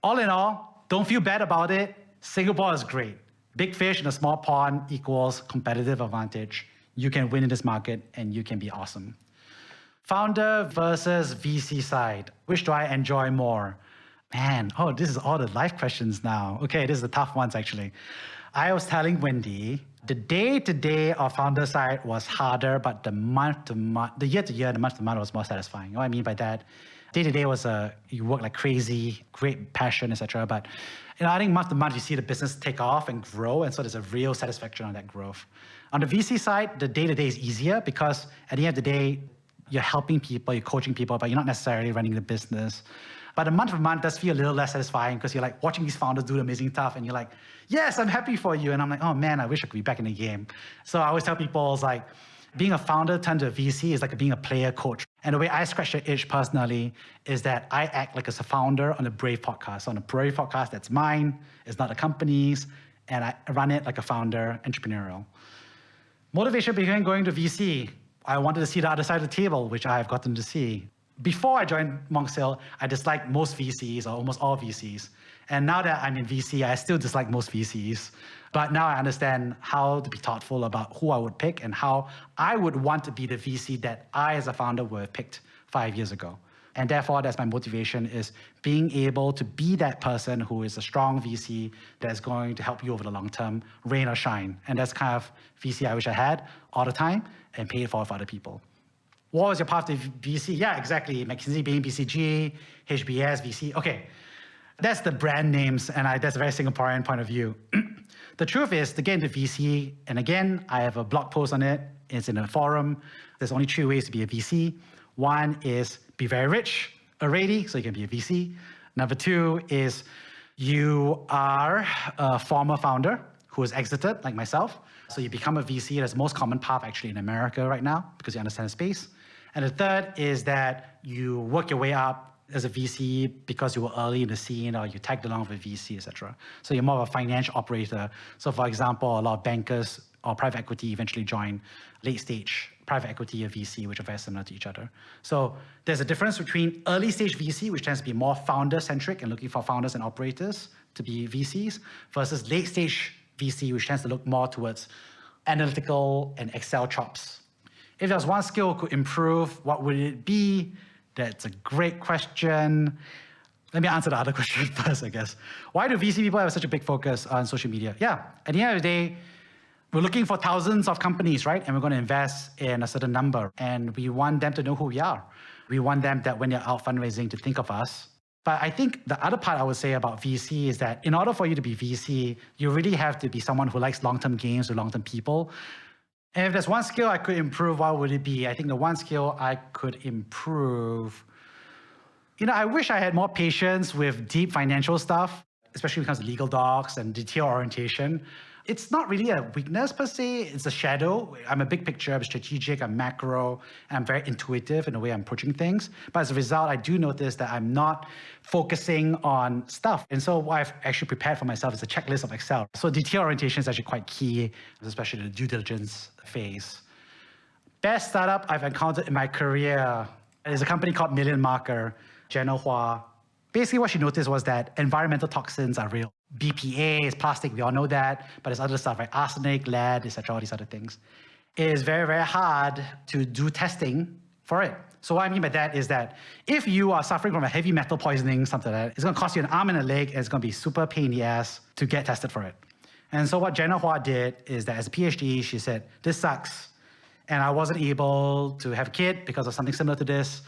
All in all, don't feel bad about it. Singapore is great. Big fish in a small pond equals competitive advantage. You can win in this market and you can be awesome. Founder versus VC side. Which do I enjoy more? Man, this is all the life questions now. Okay, this is the tough ones actually. I was telling Wendy, The day-to-day of founder side was harder, but the month-to-month, the year-to-year, the month-to-month was more satisfying. You know what I mean by that? Day-to-day was you work like crazy, great passion, etc. But I think month-to-month, you see the business take off and grow, and so there's a real satisfaction on that growth. On the VC side, the day-to-day is easier because at the end of the day, you're helping people, you're coaching people, but you're not necessarily running the business. But the month-to-month does feel a little less satisfying because you're like watching these founders do amazing stuff and you're like, yes, I'm happy for you. And I'm like, oh man, I wish I could be back in the game. So I always tell people, it's like, being a founder turned to a VC is like being a player coach. And the way I scratch the itch personally is that I act like as a founder on the Brave podcast. So on the Brave podcast, that's mine, it's not the company's, and I run it like a founder, entrepreneurial. Motivation behind going to VC. I wanted to see the other side of the table, which I have gotten to see. Before I joined Monks Hill, I disliked most VCs, or almost all VCs. And now that I'm in VC, I still dislike most VCs. But now I understand how to be thoughtful about who I would pick and how I would want to be the VC that I, as a founder, would have picked 5 years ago. And therefore, that's my motivation, is being able to be that person who is a strong VC that's going to help you over the long term, rain or shine. And that's kind of VC I wish I had all the time and pay it forward for other people. What was your path to VC? Yeah, exactly. McKinsey, Bain, BCG, HBS, VC. Okay, that's the brand names, and that's a very Singaporean point of view. The truth is, to get into VC, and again, I have a blog post on it. It's in a forum. There's only 3 ways to be a VC. One is be very rich already, so you can be a VC. Number 2 is you are a former founder who has exited, like myself. So you become a VC. That's the most common path actually in America right now because you understand the space. And the third is that you work your way up as a VC because you were early in the scene or you tagged along with a VC, etc. So you're more of a financial operator. So for example, a lot of bankers or private equity eventually join late stage private equity or VC, which are very similar to each other. So there's a difference between early stage VC, which tends to be more founder centric and looking for founders and operators to be VCs, versus late stage VC, which tends to look more towards analytical and Excel chops. If there's one skill could improve, what would it be? That's a great question. Let me answer the other question first, I guess. Why do VC people have such a big focus on social media? Yeah, at the end of the day, we're looking for thousands of companies, right? And we're going to invest in a certain number. And we want them to know who we are. We want them that when they're out fundraising to think of us. But I think the other part I would say about VC is that in order for you to be VC, you really have to be someone who likes long-term games with long-term people. And if there's one skill I could improve, what would it be? I think the one skill I could improve, I wish I had more patience with deep financial stuff, especially when it comes to legal docs and detail orientation. It's not really a weakness per se, it's a shadow. I'm a big picture, I'm strategic, I'm macro, and I'm very intuitive in the way I'm approaching things. But as a result, I do notice that I'm not focusing on stuff. And so what I've actually prepared for myself is a checklist of Excel. So detail orientation is actually quite key, especially the due diligence phase. Best startup I've encountered in my career is a company called Million Marker, Jenna Hua. Basically what she noticed was that environmental toxins are real. BPA is plastic, we all know that, but there's other stuff like arsenic, lead, etc., all these other things. It is very, very hard to do testing for it. So what I mean by that is that if you are suffering from a heavy metal poisoning, something like that, it's going to cost you an arm and a leg, and it's going to be super pain in the ass to get tested for it. And so what Jenna Hua did is that as a PhD, she said, this sucks, and I wasn't able to have a kid because of something similar to this,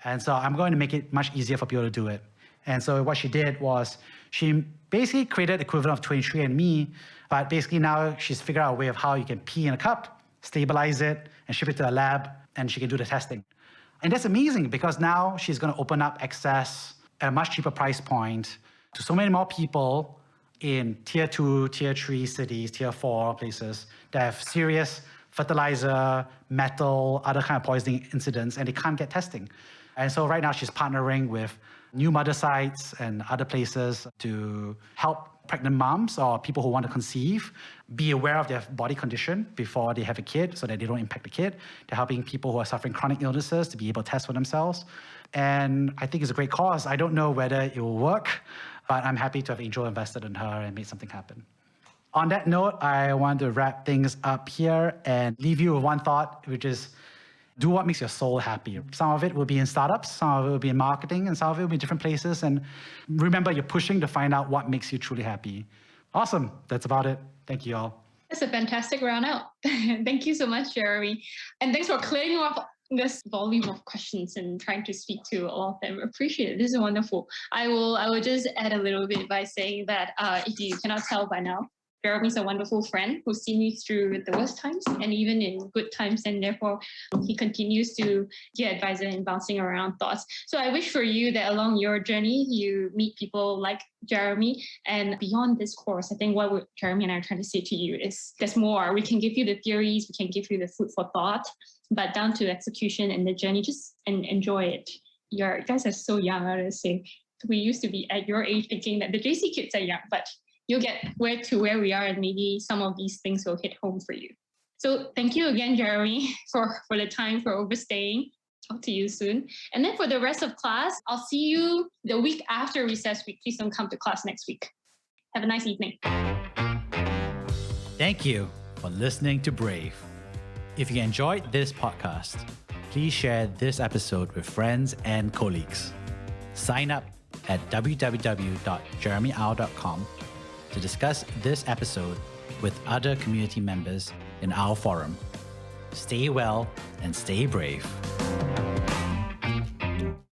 and so I'm going to make it much easier for people to do it. And so what she did was she basically created the equivalent of 23andMe, but basically now she's figured out a way of how you can pee in a cup, stabilize it, and ship it to a lab, and she can do the testing. And that's amazing because now she's going to open up access at a much cheaper price point to so many more people in tier 2, tier 3 cities, tier 4 places that have serious fertilizer, metal, other kind of poisoning incidents, and they can't get testing. And so right now she's partnering with new mother sites and other places to help pregnant moms or people who want to conceive be aware of their body condition before they have a kid so that they don't impact the kid. They're helping people who are suffering chronic illnesses to be able to test for themselves. And I think it's a great cause. I don't know whether it will work, but I'm happy to have Angel invested in her and made something happen. On that note, I want to wrap things up here and leave you with one thought, which is do what makes your soul happy. Some of it will be in startups, some of it will be in marketing, and some of it will be in different places. And remember, you're pushing to find out what makes you truly happy. Awesome. That's about it. Thank you all. That's a fantastic round out. Thank you so much, Jeremy. And thanks for clearing off this volume of questions and trying to speak to all of them. Appreciate it. This is wonderful. I will just add a little bit by saying that if you cannot tell by now, Jeremy's a wonderful friend who's seen me through the worst times and even in good times, and therefore he continues to be an advisor in bouncing around thoughts. So I wish for you that along your journey, you meet people like Jeremy. And beyond this course, I think what Jeremy and I are trying to say to you is there's more. We can give you the theories, we can give you the food for thought, but down to execution and the journey, just enjoy it. You guys are so young, I would say. We used to be at your age thinking that the JC kids are young, but you'll get where we are, and maybe some of these things will hit home for you. So thank you again, Jeremy, for the time, for overstaying. Talk to you soon. And then for the rest of class, I'll see you the week after recess week. Please don't come to class next week. Have a nice evening. Thank you for listening to Brave. If you enjoyed this podcast, please share this episode with friends and colleagues. Sign up at www.jeremyau.com to discuss this episode with other community members in our forum. Stay well and stay brave.